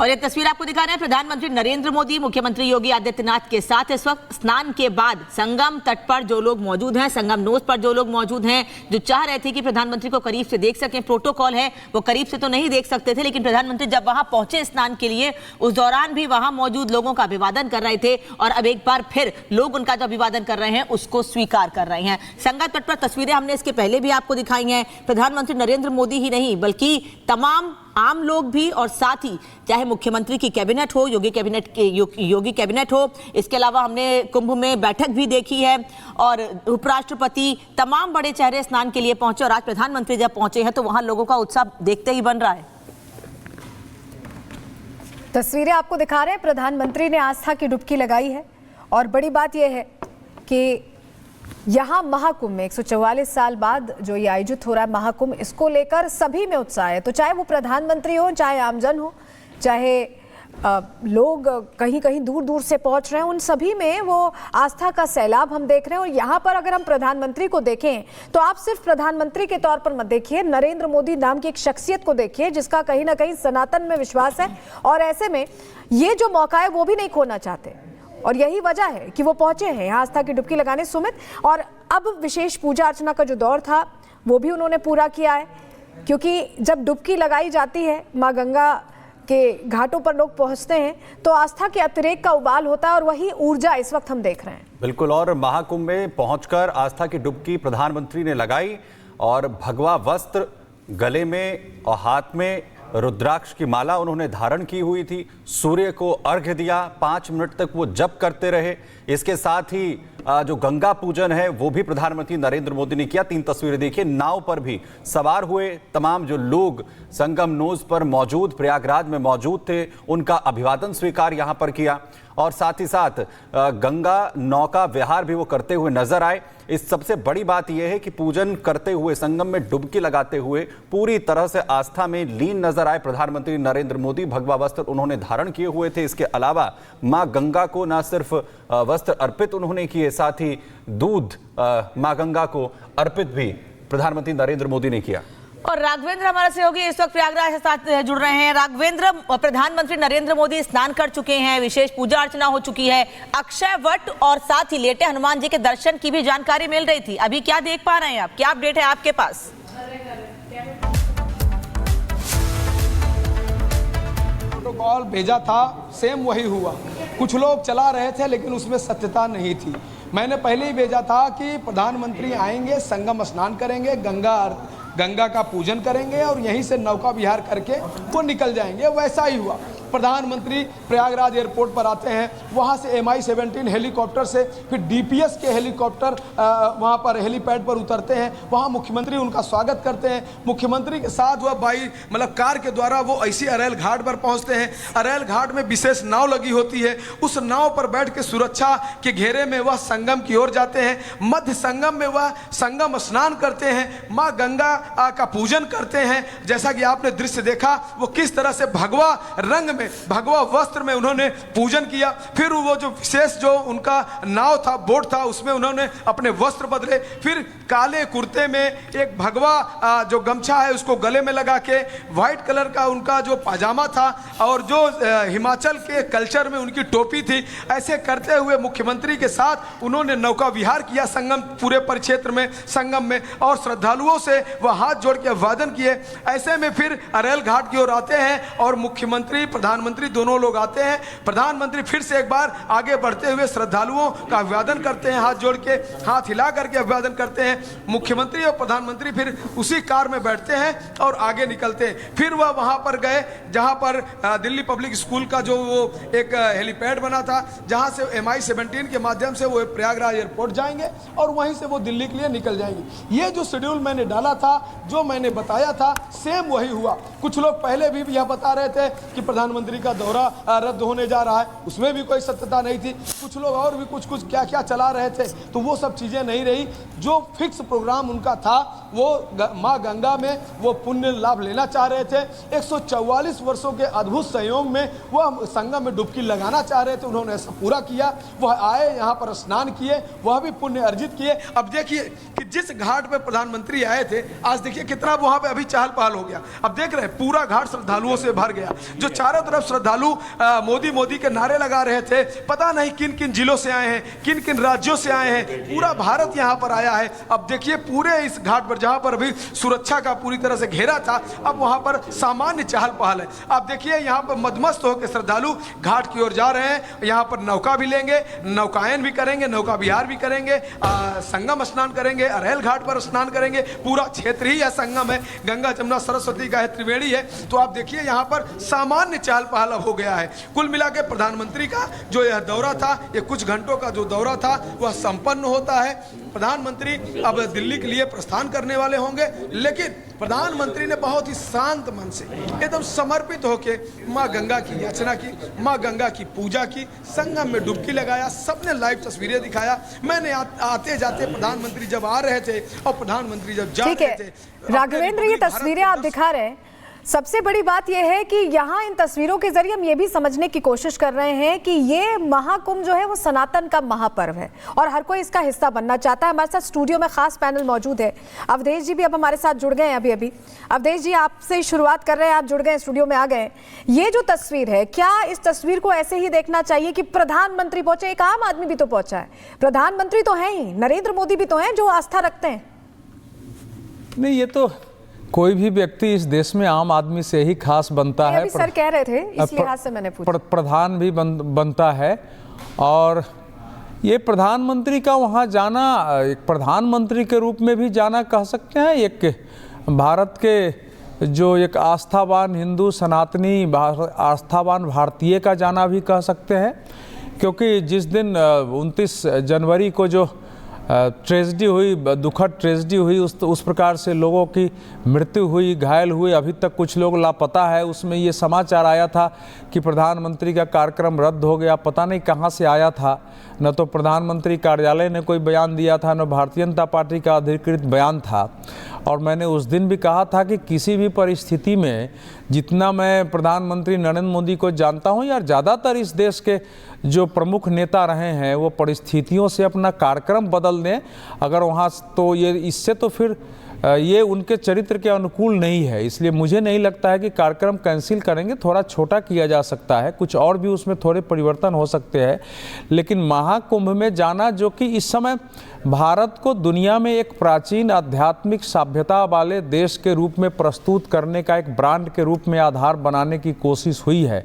और ये तस्वीर आपको दिखा रहे हैं प्रधानमंत्री नरेंद्र मोदी मुख्यमंत्री योगी आदित्यनाथ के साथ इस वक्त स्नान के बाद संगम तट पर जो लोग मौजूद हैं, संगम नोज पर जो लोग मौजूद हैं, जो चाह रहे थे कि प्रधानमंत्री को करीब से देख सकें, प्रोटोकॉल है वो करीब से तो नहीं देख सकते थे, लेकिन प्रधानमंत्री जब वहां पहुंचे स्नान के लिए उस दौरान भी वहां मौजूद लोगों का अभिवादन कर रहे थे और अब एक बार फिर लोग उनका जो अभिवादन कर रहे हैं उसको स्वीकार कर रहे हैं। संगम तट पर तस्वीरें हमने इसके पहले भी आपको दिखाई हैं। प्रधानमंत्री नरेंद्र मोदी ही नहीं बल्कि तमाम आम लोग भी और साथ ही चाहे मुख्यमंत्री की कैबिनेट हो, योगी कैबिनेट हो, इसके अलावा हमने कुंभ में बैठक भी देखी है और उपराष्ट्रपति तमाम बड़े चेहरे स्नान के लिए पहुंचे और आज प्रधानमंत्री जब पहुंचे हैं तो वहां लोगों का उत्साह देखते ही बन रहा है। तस्वीरें आपको दिखा रहे हैं, प्रधानमंत्री ने आस्था की डुबकी लगाई है और बड़ी बात यह है कि यहाँ महाकुंभ में 144 साल बाद जो ये आयोजित हो रहा है महाकुंभ, इसको लेकर सभी में उत्साह है। तो चाहे वो प्रधानमंत्री हो, चाहे आमजन हो, चाहे लोग कहीं कहीं दूर दूर से पहुंच रहे हैं, उन सभी में वो आस्था का सैलाब हम देख रहे हैं। और यहाँ पर अगर हम प्रधानमंत्री को देखें तो आप सिर्फ प्रधानमंत्री के तौर पर मत देखिए, नरेंद्र मोदी नाम की एक शख्सियत को देखिए जिसका कहीं ना कहीं सनातन में विश्वास है और ऐसे में ये जो मौका है वो भी नहीं खोना चाहते और यही वजह है कि वो पहुंचे हैं यहाँ आस्था की डुबकी लगाने सुमित। और अब विशेष पूजा अर्चना का जो दौर था वो भी उन्होंने पूरा किया है, क्योंकि जब डुबकी लगाई जाती है माँ गंगा के घाटों पर लोग पहुंचते हैं तो आस्था के अतिरेक का उबाल होता है और वही ऊर्जा इस वक्त हम देख रहे हैं। बिल्कुल, और महाकुंभ में पहुंचकर आस्था की डुबकी प्रधानमंत्री ने लगाई और भगवा वस्त्र गले में और हाथ में रुद्राक्ष की माला उन्होंने धारण की हुई थी, सूर्य को अर्घ्य दिया, 5 मिनट तक वो जप करते रहे। इसके साथ ही जो गंगा पूजन है वो भी प्रधानमंत्री नरेंद्र मोदी ने किया। 3 तस्वीरें देखिए, नाव पर भी सवार हुए तमाम जो लोग संगम नोज पर मौजूद, प्रयागराज में मौजूद थे, उनका अभिवादन स्वीकार यहां पर किया और साथ ही साथ गंगा नौका विहार भी वो करते हुए नजर आए। इस सबसे बड़ी बात यह है कि पूजन करते हुए, संगम में डुबकी लगाते हुए पूरी तरह से आस्था में लीन नजर आए प्रधानमंत्री नरेंद्र मोदी। भगवा वस्त्र उन्होंने धारण किए हुए थे। इसके अलावा मां गंगा को न सिर्फ वस्त्र अर्पित उन्होंने किए, साथ ही दूध मां गंगा को अर्पित भी प्रधानमंत्री नरेंद्र मोदी ने किया। और राघवेंद्र हमारे सहयोगी इस वक्त प्रयागराज के साथ जुड़ रहे हैं। राघवेंद्र, प्रधानमंत्री नरेंद्र मोदी स्नान कर चुके हैं, विशेष पूजा अर्चना हो चुकी है, अक्षय वट और साथ ही लेटे हनुमान जी के दर्शन की भी जानकारी मिल रही थी। अभी क्या देख पा रहे हैं आप, क्या अपडेट है आपके पास? प्रोटोकॉल भेजा था सेम वही हुआ। कुछ लोग चला रहे थे लेकिन उसमें सत्यता नहीं थी। मैंने पहले ही भेजा था कि प्रधानमंत्री आएंगे, संगम स्नान करेंगे, गंगा का पूजन करेंगे और यहीं से नौका विहार करके वो निकल जाएंगे। वैसा ही हुआ। प्रधानमंत्री प्रयागराज एयरपोर्ट पर आते हैं, वहाँ से MI-17 हेलीकॉप्टर से, फिर DPS के हेलीकॉप्टर वहाँ पर हेलीपैड पर उतरते हैं। वहाँ मुख्यमंत्री उनका स्वागत करते हैं। मुख्यमंत्री के साथ वह कार के द्वारा वो ऐसी अरैल घाट पर पहुँचते हैं। अरैल घाट में विशेष नाव लगी होती है, उस नाव पर बैठ के सुरक्षा के घेरे में वह संगम की ओर जाते हैं। मध्य संगम में वह संगम स्नान करते हैं, माँ गंगा का पूजन करते हैं। जैसा कि आपने दृश्य देखा वो किस तरह से भगवा रंग में, भगवा वस्त्र में उन्होंने पूजन किया। फिर वो जो विशेष जो उनका नाव था, बोट था, उसमें उन्होंने अपने वस्त्र बदले। फिर काले कुर्ते में एक भगवा जो गमछा है उसको गले में लगा के, व्हाइट कलर का उनका जो पाजामा था और जो हिमाचल के कल्चर में उनकी टोपी थी, ऐसे करते हुए मुख्यमंत्री के साथ उन्होंने नौका विहार किया संगम पूरे परिक्षेत्र में, संगम में, और श्रद्धालुओं से वह हाथ जोड़ के अभिवादन किए। ऐसे में फिर अरैल घाट की ओर आते हैं और मुख्यमंत्री प्रधानमंत्री दोनों लोग आते हैं। प्रधानमंत्री फिर से एक बार आगे बढ़ते हुए श्रद्धालुओं का अभिवादन करते हैं, हाथ जोड़ के, हाथ हिला करके अभिवादन करते हैं। मुख्यमंत्री और प्रधानमंत्री फिर उसी कार में बैठते हैं और आगे निकलते हैं। फिर वह वहां पर गए जहां पर दिल्ली पब्लिक स्कूल का जो वो एक हेलीपैड बना था, जहां से MI-17 के माध्यम से वो प्रयागराज एयरपोर्ट जाएंगे और वहीं से वो दिल्ली के लिए निकल जाएंगे। ये जो शेड्यूल मैंने डाला था, जो मैंने बताया था, सेम वही हुआ। कुछ लोग पहले भी यह बता रहे थे कि प्रधानमंत्री का दौरा रद्द होने जा रहा है, उसमें भी कोई सत्यता नहीं थी। कुछ लोग और भी कुछ क्या क्या चला रहे थे, तो वो सब चीज़ें नहीं रही। जो फिक्स प्रोग्राम उनका था वो माँ गंगा में वो पुण्य लाभ लेना चाह रहे थे। 144 वर्षों के अद्भुत संयोग में वह संगम में डुबकी लगाना चाह रहे थे, उन्होंने ऐसा पूरा किया। वह आए, यहाँ पर स्नान किए, वह भी पुण्य अर्जित किए। अब देखिए कि जिस घाट पर प्रधानमंत्री आए थे, आज देखिए कितना वहाँ पे अभी चहल पहल हो गया। अब देख रहे हैं पूरा घाट श्रद्धालुओं से भर गया। जो चारों तरफ श्रद्धालु मोदी मोदी के नारे लगा रहे थे। पता नहीं किन किन जिलों से आए हैं, किन किन राज्यों से आए हैं, पूरा भारत यहाँ पर आया है। अब देखिए पूरे इस घाट पर जहाँ पर अभी सुरक्षा का पूरी तरह से घेरा था, अब वहाँ पर सामान्य चहल पहल है। अब देखिए यहाँ पर मदमस्त होकर श्रद्धालु घाट की ओर जा रहे हैं। यहाँ पर नौका भी लेंगे, नौकायन भी करेंगे, नौका विहार भी करेंगे, संगम स्नान करेंगे, अरैल घाट पर स्नान करेंगे। पूरा क्षेत्र ही यह संगम है, गंगा जमुना सरस्वती का है, त्रिवेणी है। तो आप देखिए यहाँ पर सामान्य चहल पहल हो गया है। कुल मिला के प्रधानमंत्री का जो यह दौरा था, ये कुछ घंटों का जो दौरा था वह संपन्न होता है। प्रधानमंत्री अब दिल्ली के लिए प्रस्थान करने वाले होंगे, लेकिन प्रधानमंत्री ने बहुत ही शांत मन से एकदम समर्पित होकर माँ गंगा की याचना की, माँ गंगा की पूजा की, संगम में डुबकी लगाया। सबने लाइव तस्वीरें दिखाया। मैंने आते जाते प्रधानमंत्री जब आ रहे थे और प्रधानमंत्री जब जा रहे थे। राघवेंद्र, ये तस्वीरें आप दिखा रहे हैं, सबसे बड़ी बात यह है कि यहाँ इन तस्वीरों के जरिए हम ये भी समझने की कोशिश कर रहे हैं कि ये महाकुंभ जो है वो सनातन का महापर्व है और हर कोई इसका हिस्सा बनना चाहता है। हमारे साथ स्टूडियो में खास पैनल मौजूद है। अवधेश जी भी अब हमारे साथ जुड़ गए हैं अभी। अवधेश जी, आपसे शुरुआत कर रहे हैं, आप जुड़ गए, स्टूडियो में आ गए। ये जो तस्वीर है, क्या इस तस्वीर को ऐसे ही देखना चाहिए कि प्रधानमंत्री पहुंचे? एक आम आदमी भी तो पहुंचा है, प्रधानमंत्री तो है ही, नरेंद्र मोदी भी तो हैं जो आस्था रखते हैं। नहीं, ये तो कोई भी व्यक्ति इस देश में आम आदमी से ही खास बनता है। सर कह रहे थे, इस लिहाज से मैंने पूछा। प्रधान भी बनता है। और ये प्रधानमंत्री का वहाँ जाना, एक प्रधानमंत्री के रूप में भी जाना कह सकते हैं, एक भारत के जो एक आस्थावान हिंदू सनातनी आस्थावान भारतीय का जाना भी कह सकते हैं। क्योंकि जिस दिन 29 जनवरी को जो ट्रेजेडी हुई, दुखद ट्रेजेडी हुई, उस प्रकार से लोगों की मृत्यु हुई, घायल हुए, अभी तक कुछ लोग लापता है। उसमें ये समाचार आया था कि प्रधानमंत्री का कार्यक्रम रद्द हो गया। पता नहीं कहाँ से आया था, न तो प्रधानमंत्री कार्यालय ने कोई बयान दिया था, न भारतीय जनता पार्टी का अधिकृत बयान था। और मैंने उस दिन भी कहा था कि किसी भी परिस्थिति में, जितना मैं प्रधानमंत्री नरेंद्र मोदी को जानता हूं, या ज़्यादातर इस देश के जो प्रमुख नेता रहे हैं, वो परिस्थितियों से अपना कार्यक्रम बदल दें अगर वहाँ, तो ये इससे तो फिर ये उनके चरित्र के अनुकूल नहीं है। इसलिए मुझे नहीं लगता है कि कार्यक्रम कैंसिल करेंगे। थोड़ा छोटा किया जा सकता है, कुछ और भी उसमें थोड़े परिवर्तन हो सकते हैं। लेकिन महाकुंभ में जाना, जो कि इस समय भारत को दुनिया में एक प्राचीन आध्यात्मिक सभ्यता वाले देश के रूप में प्रस्तुत करने का एक ब्रांड के रूप में आधार बनाने की कोशिश हुई है।